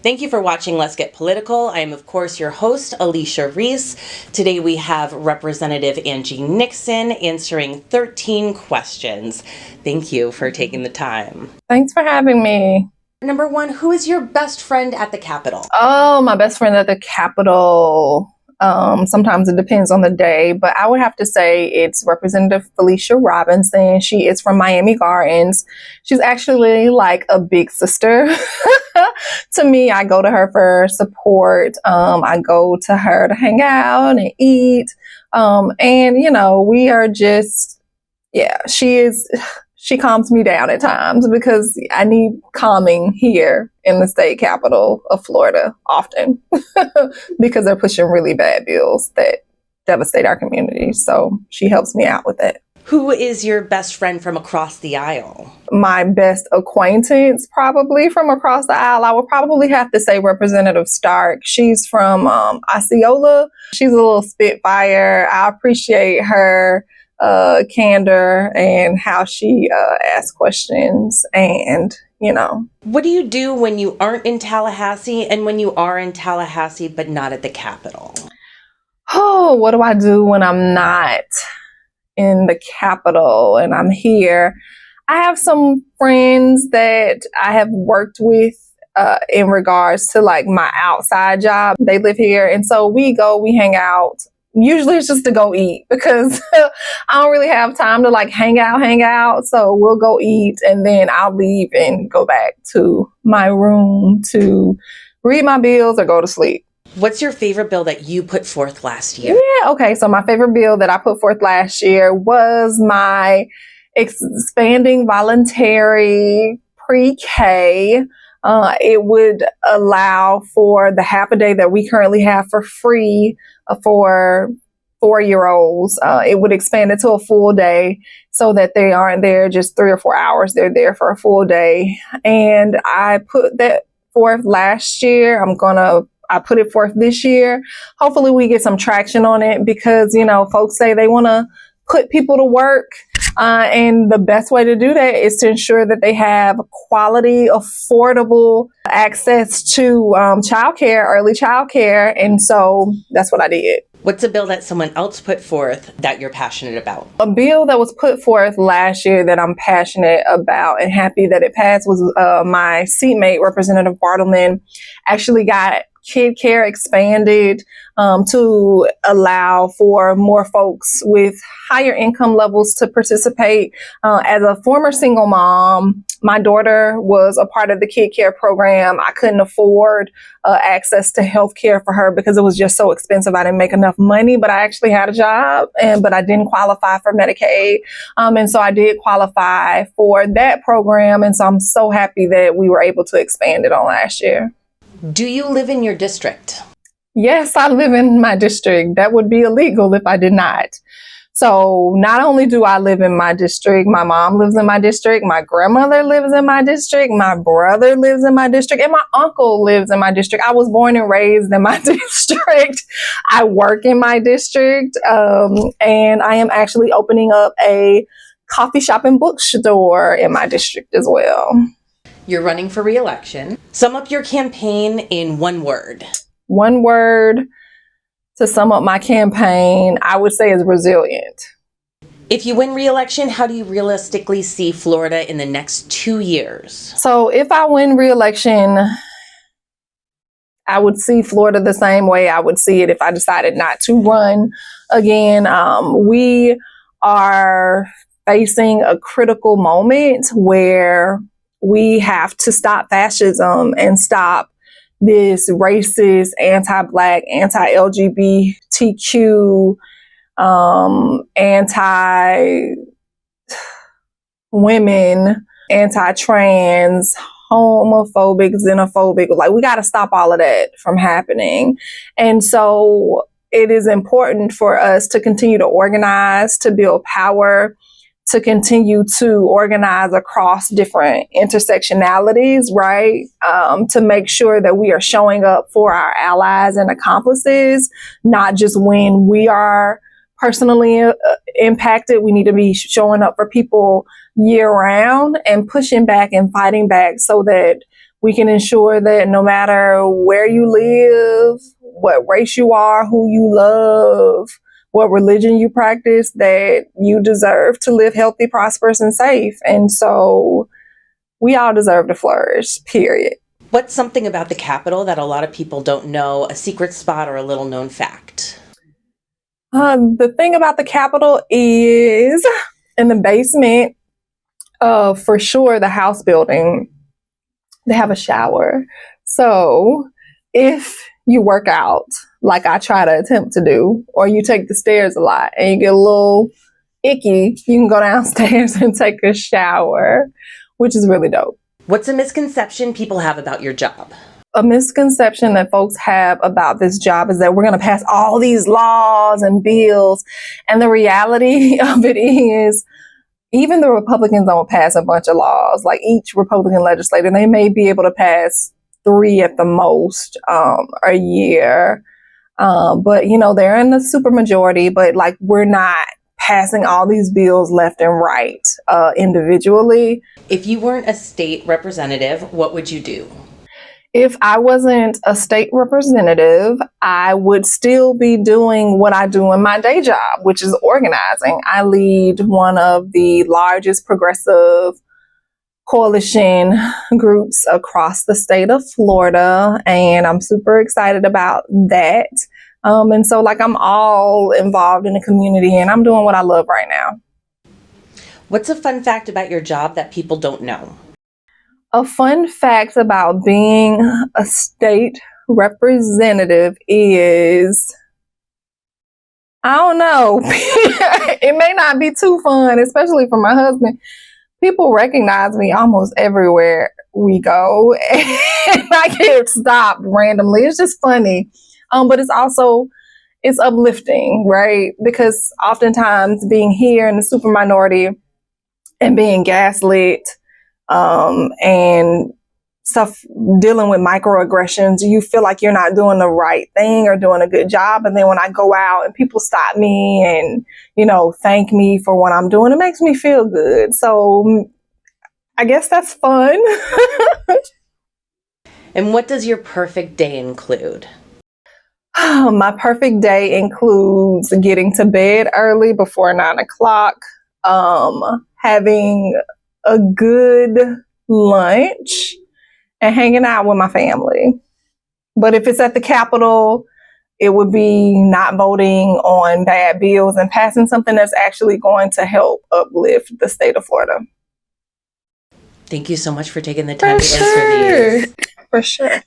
Thank you for watching Let's Get Political. I am, of course, your host, Alicia Reese. Today we have Representative Angie Nixon answering 13 questions. Thank you for taking the time. Thanks for having me. Number one, who is your best friend at the Capitol? Oh, my best friend at the Capitol. Sometimes it depends on the day, but I would have to say it's Representative Felicia Robinson. She is from Miami Gardens. She's actually like a big sister to me. I go to her for support. I go to her to hang out and eat. And, you know, we are just, yeah, she calms me down at times because I need calming here in the state capital of Florida often because they're pushing really bad bills that devastate our community. So she helps me out with it. Who is your best friend from across the aisle? My best acquaintance probably from across the aisle, I would probably have to say Representative Stark. She's from Osceola. She's a little spitfire. I appreciate her candor and how she asks questions, and you know. What do you do when you aren't in Tallahassee and when you are in Tallahassee but not at the Capitol? Oh, what do I do when I'm not in the Capitol and I'm here? I have some friends that I have worked with in regards to like my outside job. They live here, and so we hang out. Usually it's just to go eat because I don't really have time to like hang out. So we'll go eat and then I'll leave and go back to my room to read my bills or go to sleep. What's your favorite bill that you put forth last year? Yeah, okay. So my favorite bill that I put forth last year was my expanding voluntary pre-K. It would allow for the half a day that we currently have for free for 4-year-olds. It would expand it to a full day so that they aren't there just 3 or 4 hours. They're there for a full day. And I put that forth last year. I put it forth this year. Hopefully we get some traction on it because, you know, folks say they want to put people to work. And the best way to do that is to ensure that they have quality, affordable access to childcare, early childcare. And so that's what I did. What's a bill that someone else put forth that you're passionate about? A bill that was put forth last year that I'm passionate about and happy that it passed was my seatmate, Representative Bartleman, actually got kid care expanded to allow for more folks with higher income levels to participate. As a former single mom, my daughter was a part of the kid care program. I couldn't afford access to health care for her because it was just so expensive. I didn't make enough money, but I actually had a job, but I didn't qualify for Medicaid. And so I did qualify for that program. And so I'm so happy that we were able to expand it on last year. Do you live in your district? Yes, I live in my district. That would be illegal if I did not. So not only do I live in my district, my mom lives in my district, my grandmother lives in my district, my brother lives in my district, and my uncle lives in my district. I was born and raised in my district. I work in my district, and I am actually opening up a coffee shop and bookstore in my district as well. You're running for re-election. Sum up your campaign in one word. One word to sum up my campaign, I would say is resilient. If you win re-election, how do you realistically see Florida in the next 2 years? So if I win re-election, I would see Florida the same way I would see it if I decided not to run again. We are facing a critical moment where we have to stop fascism and stop this racist, anti-Black, anti-LGBTQ, anti-women, anti-trans, homophobic, xenophobic. Like, we got to stop all of that from happening. And so it is important for us to continue to organize, to build power, to continue to organize across different intersectionalities, right? To make sure that we are showing up for our allies and accomplices, not just when we are personally impacted. We need to be showing up for people year round and pushing back and fighting back so that We can ensure that no matter where you live, what race you are, who you love, what religion you practice, that you deserve to live healthy, prosperous, and safe. And so we all deserve to flourish, period. What's something about the Capitol that a lot of people don't know, a secret spot or a little known fact? The thing about the Capitol is in the basement of, for sure, the House building, they have a shower. So if you work out, like I try to attempt to do, or you take the stairs a lot and you get a little icky, you can go downstairs and take a shower, which is really dope. What's a misconception people have about your job? A misconception that folks have about this job is that we're going to pass all these laws and bills. And the reality of it is, even the Republicans don't pass a bunch of laws. Like each Republican legislator, they may be able to pass 3 at the most a year. But, you know, they're in the super majority, but like we're not passing all these bills left and right individually. If you weren't a state representative, what would you do? If I wasn't a state representative, I would still be doing what I do in my day job, which is organizing. I lead one of the largest progressive coalition groups across the state of Florida, and I'm super excited about that. And so like I'm all involved in the community and I'm doing what I love right now. What's a fun fact about your job that people don't know? A fun fact about being a state representative is, I don't know, it may not be too fun, especially for my husband. People recognize me almost everywhere we go, and I get stopped randomly. It's just funny. But it's uplifting, right? Because oftentimes being here in the super minority and being gaslit, and stuff, dealing with microaggressions, you feel like you're not doing the right thing or doing a good job. And then when I go out and people stop me and, you know, thank me for what I'm doing, it makes me feel good. So I guess that's fun. And what does your perfect day include? My perfect day includes getting to bed early before 9 o'clock, having a good lunch, and hanging out with my family. But if it's at the Capitol, it would be not voting on bad bills and passing something that's actually going to help uplift the state of Florida. Thank you so much for taking the time to answer these. For sure.